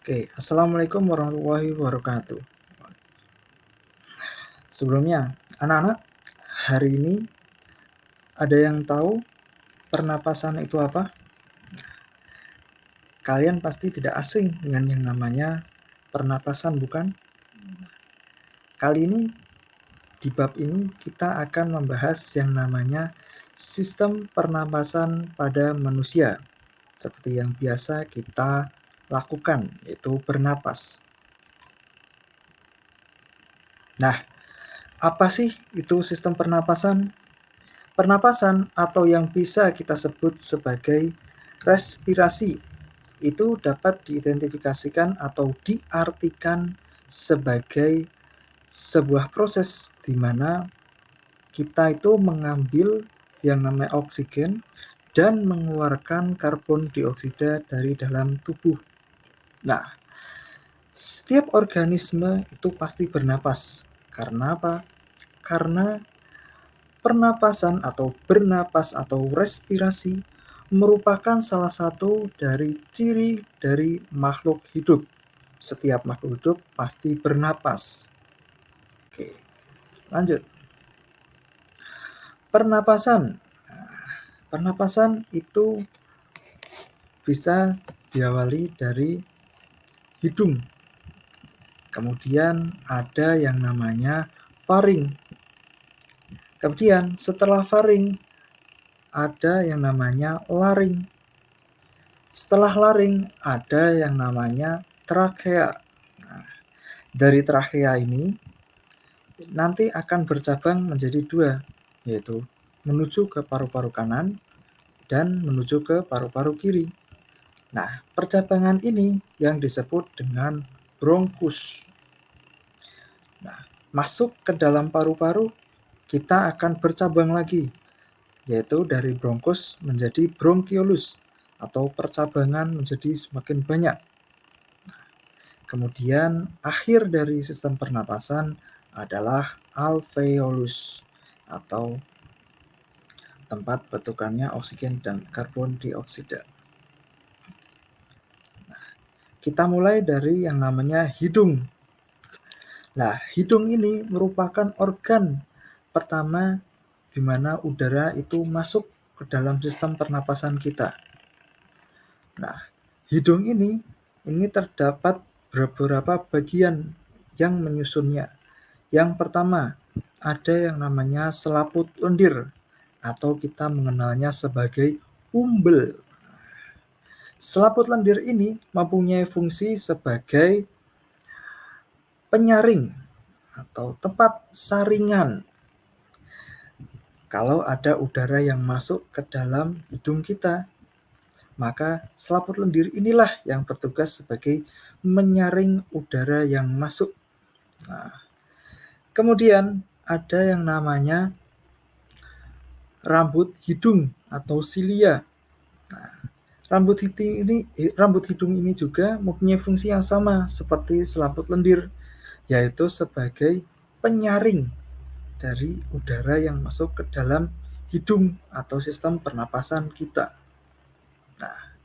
Oke, Assalamualaikum warahmatullahi wabarakatuh. Sebelumnya, anak-anak, hari ini ada yang tahu pernapasan itu apa? Kalian pasti tidak asing dengan yang namanya pernapasan, bukan? Kali ini, di bab ini, kita akan membahas yang namanya sistem pernapasan pada manusia. Seperti yang biasa kita lakukan, yaitu bernapas. Nah, apa sih itu sistem pernapasan? Pernapasan atau yang bisa kita sebut sebagai respirasi itu dapat diidentifikasikan atau diartikan sebagai sebuah proses di mana kita itu mengambil yang namanya oksigen dan mengeluarkan karbon dioksida dari dalam tubuh. Nah, setiap organisme itu pasti bernapas. Karena apa? Karena pernapasan atau bernapas atau respirasi merupakan salah satu dari ciri dari makhluk hidup. Setiap makhluk hidup pasti bernapas. Oke, lanjut. Pernapasan. Pernapasan itu bisa diawali dari hidung. Kemudian ada yang namanya faring. Kemudian setelah faring ada yang namanya laring. Setelah laring ada yang namanya trakea. Nah, dari trakea ini nanti akan bercabang menjadi dua, yaitu menuju ke paru-paru kanan dan menuju ke paru-paru kiri. Nah, percabangan ini yang disebut dengan bronkus. Nah, masuk ke dalam paru-paru, kita akan bercabang lagi, yaitu dari bronkus menjadi bronkiolus, atau percabangan menjadi semakin banyak. Kemudian akhir dari sistem pernapasan adalah alveolus atau tempat bertukarnya oksigen dan karbon dioksida. Nah, kita mulai dari yang namanya hidung. Nah, hidung ini merupakan organ pertama di mana udara itu masuk ke dalam sistem pernapasan kita. Nah, hidung ini terdapat beberapa bagian yang menyusunnya. Yang pertama, ada yang namanya selaput lendir atau kita mengenalnya sebagai umbel. Selaput lendir ini mempunyai fungsi sebagai penyaring atau tempat saringan. Kalau ada udara yang masuk ke dalam hidung kita, maka selaput lendir inilah yang bertugas sebagai menyaring udara yang masuk. Nah, kemudian ada yang namanya rambut hidung atau silia. Nah, rambut hidung ini juga mempunyai fungsi yang sama seperti selaput lendir, yaitu sebagai penyaring dari udara yang masuk ke dalam hidung atau sistem pernapasan kita. Nah,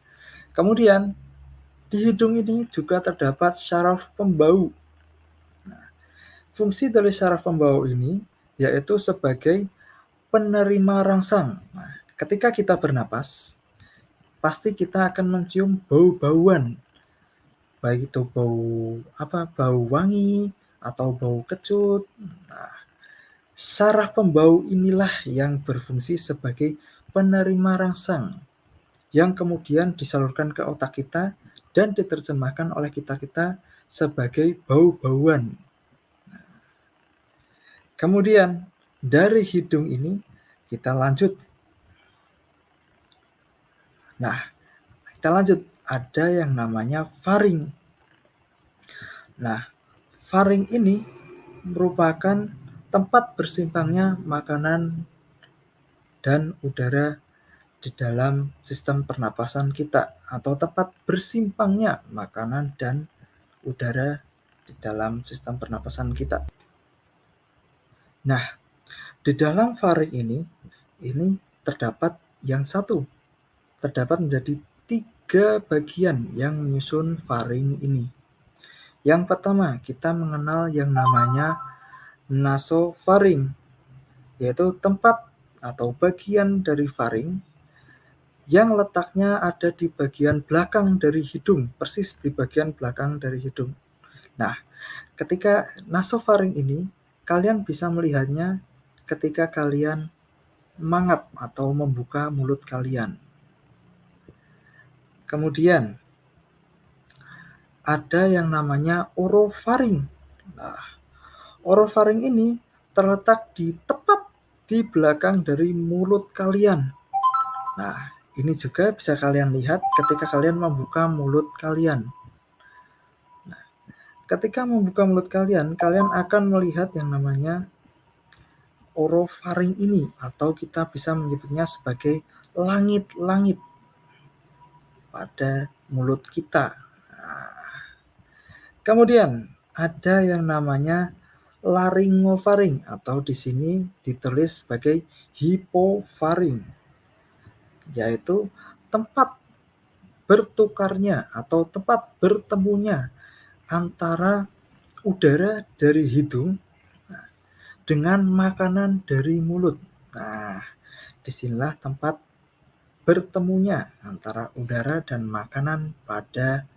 kemudian di hidung ini juga terdapat syaraf pembau. Nah, fungsi dari syaraf pembau ini yaitu sebagai penerima rangsang. Nah, ketika kita bernapas, pasti kita akan mencium bau-bauan, baik itu bau wangi atau bau kecut. Nah, syaraf pembau inilah yang berfungsi sebagai penerima rangsang yang kemudian disalurkan ke otak kita dan diterjemahkan oleh kita sebagai bau-bauan. Kemudian dari hidung ini kita lanjut. Nah, kita lanjut. Ada yang namanya faring. Nah, faring ini merupakan tempat bersimpangnya makanan dan udara di dalam sistem pernapasan kita, atau tempat bersimpangnya makanan dan udara di dalam sistem pernapasan kita. Nah, di dalam faring ini terdapat yang satu, terdapat menjadi 3 bagian yang menyusun faring ini. Yang pertama, kita mengenal yang namanya nasofaring, yaitu tempat atau bagian dari faring yang letaknya ada di bagian belakang dari hidung, persis di bagian belakang dari hidung. Nah, ketika nasofaring ini, kalian bisa melihatnya ketika kalian mangap atau membuka mulut kalian. Kemudian, ada yang namanya orofaring. Nah, orofaring ini terletak tepat di belakang dari mulut kalian. Nah, ini juga bisa kalian lihat ketika kalian membuka mulut kalian. Nah, ketika membuka mulut kalian, kalian akan melihat yang namanya orofaring ini, atau kita bisa menyebutnya sebagai langit-langit pada mulut kita. Nah, kemudian ada yang namanya laryngofaring, atau di sini ditulis sebagai hipofaring, yaitu tempat bertukarnya atau tempat bertemunya antara udara dari hidung dengan makanan dari mulut. Nah, disinilah tempat bertemunya antara udara dan makanan pada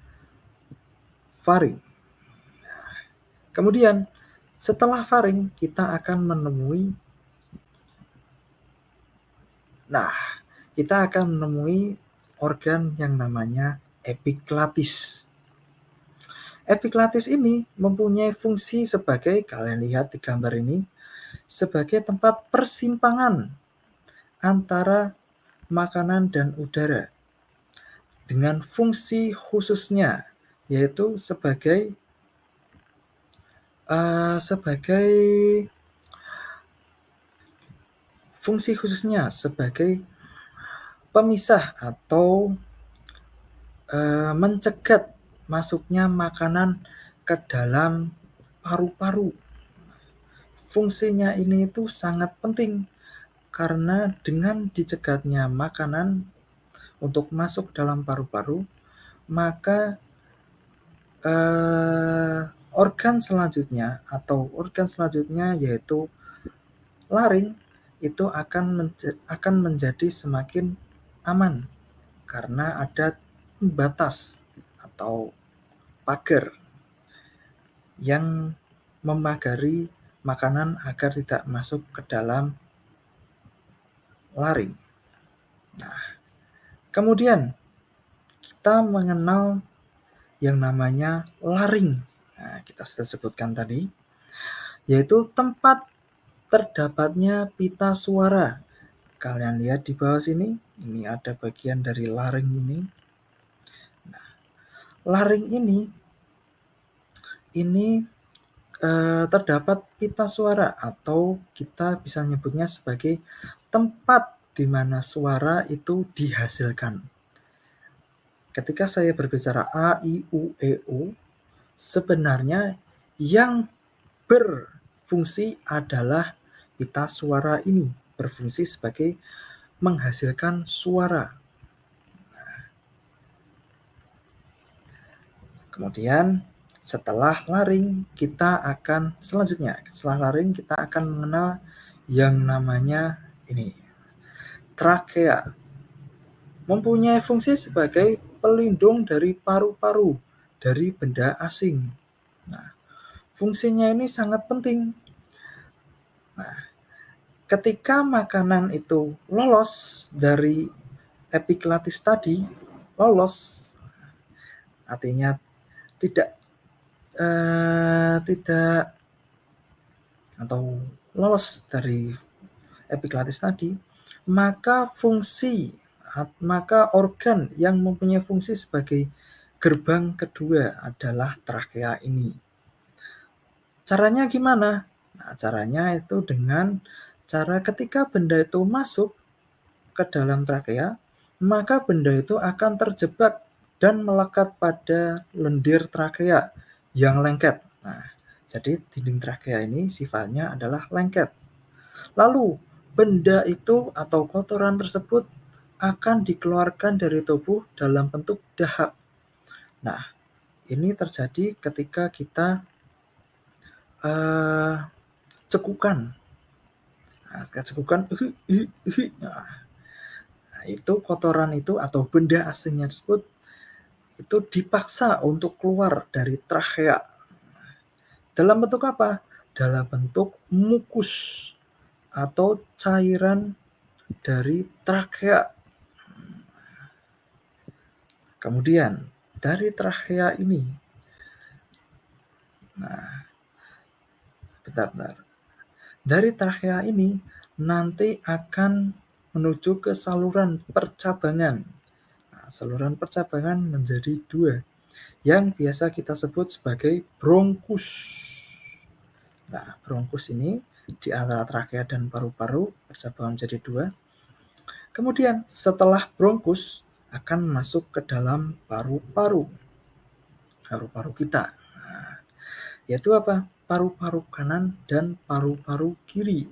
faring. Kemudian, setelah faring, kita akan menemui organ yang namanya epiklatis. Epiklatis ini mempunyai fungsi sebagai, kalian lihat di gambar ini, sebagai tempat persimpangan antara makanan dan udara dengan fungsi khususnya, yaitu sebagai pemisah atau mencegat masuknya makanan ke dalam paru-paru. Fungsinya ini itu sangat penting karena dengan dicegatnya makanan untuk masuk dalam paru-paru, maka organ selanjutnya yaitu laring itu akan menjadi semakin aman karena ada batas atau pagar yang memagari makanan agar tidak masuk ke dalam laring. Nah, kemudian kita mengenal yang namanya laring. Nah, kita sudah sebutkan tadi, yaitu tempat terdapatnya pita suara. Kalian lihat di bawah sini, ini ada bagian dari laring ini. Nah, laring ini terdapat pita suara, atau kita bisa menyebutnya sebagai tempat di mana suara itu dihasilkan. Ketika saya berbicara A, I, U, E, U, sebenarnya yang berfungsi adalah pita suara ini, berfungsi sebagai menghasilkan suara. Kemudian setelah laring kita akan mengenal yang namanya trakea. Mempunyai fungsi sebagai pelindung dari paru-paru dari benda asing. Nah, fungsinya ini sangat penting. Nah, ketika makanan itu lolos dari epiklatis tadi, artinya tidak atau lolos dari epiklatis tadi, maka organ yang mempunyai fungsi sebagai gerbang kedua adalah trakea ini. Caranya gimana? Nah, caranya itu dengan cara ketika benda itu masuk ke dalam trakea, maka benda itu akan terjebak dan melekat pada lendir trakea yang lengket. Nah, jadi dinding trakea ini sifatnya adalah lengket. Lalu benda itu atau kotoran tersebut akan dikeluarkan dari tubuh dalam bentuk dahak. Nah, ini terjadi ketika kita cekukan. Nah, cekukan, nah, itu kotoran itu atau benda asing tersebut itu dipaksa untuk keluar dari trachea. Dalam bentuk apa? Dalam bentuk mukus atau cairan dari trachea. Kemudian dari trachea ini, bentar. Dari trachea ini nanti akan menuju ke saluran percabangan. Nah, saluran percabangan menjadi dua, yang biasa kita sebut sebagai bronkus. Nah, bronkus ini di antara trachea dan paru-paru percabangan menjadi dua. Kemudian setelah bronkus akan masuk ke dalam paru-paru kita. Nah, yaitu apa? Paru-paru kanan dan paru-paru kiri.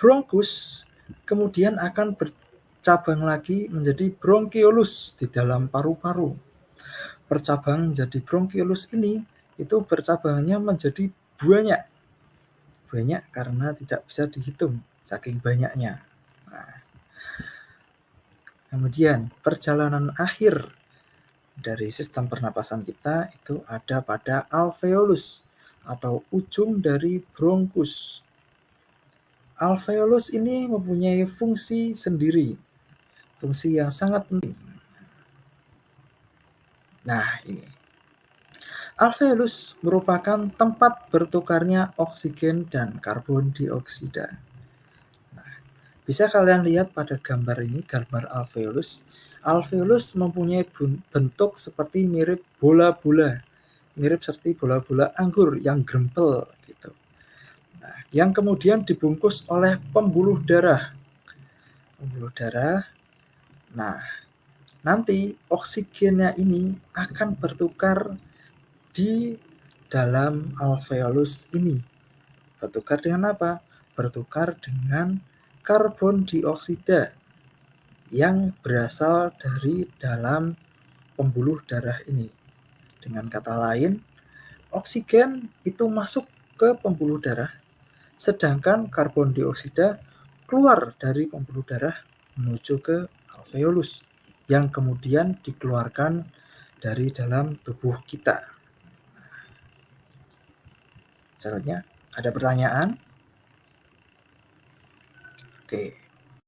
Bronkus kemudian akan bercabang lagi menjadi bronkiolus di dalam paru-paru. Bercabang menjadi bronkiolus ini itu bercabangnya menjadi banyak. Banyak karena tidak bisa dihitung saking banyaknya. Nah, kemudian perjalanan akhir dari sistem pernapasan kita itu ada pada alveolus atau ujung dari bronkus. Alveolus ini mempunyai fungsi sendiri, fungsi yang sangat penting. Nah, ini. Alveolus merupakan tempat bertukarnya oksigen dan karbon dioksida. Nah, bisa kalian lihat pada gambar ini, gambar alveolus. Alveolus mempunyai bentuk seperti mirip bola-bola, mirip seperti bola-bola anggur yang grempel gitu. Nah, yang kemudian dibungkus oleh pembuluh darah. Pembuluh darah. Nah, nanti oksigennya ini akan bertukar di dalam alveolus ini. Bertukar dengan apa? Bertukar dengan karbon dioksida yang berasal dari dalam pembuluh darah ini. Dengan kata lain, oksigen itu masuk ke pembuluh darah, sedangkan karbon dioksida keluar dari pembuluh darah menuju ke alveolus yang kemudian dikeluarkan dari dalam tubuh kita. Selanjutnya, ada pertanyaan? Oke.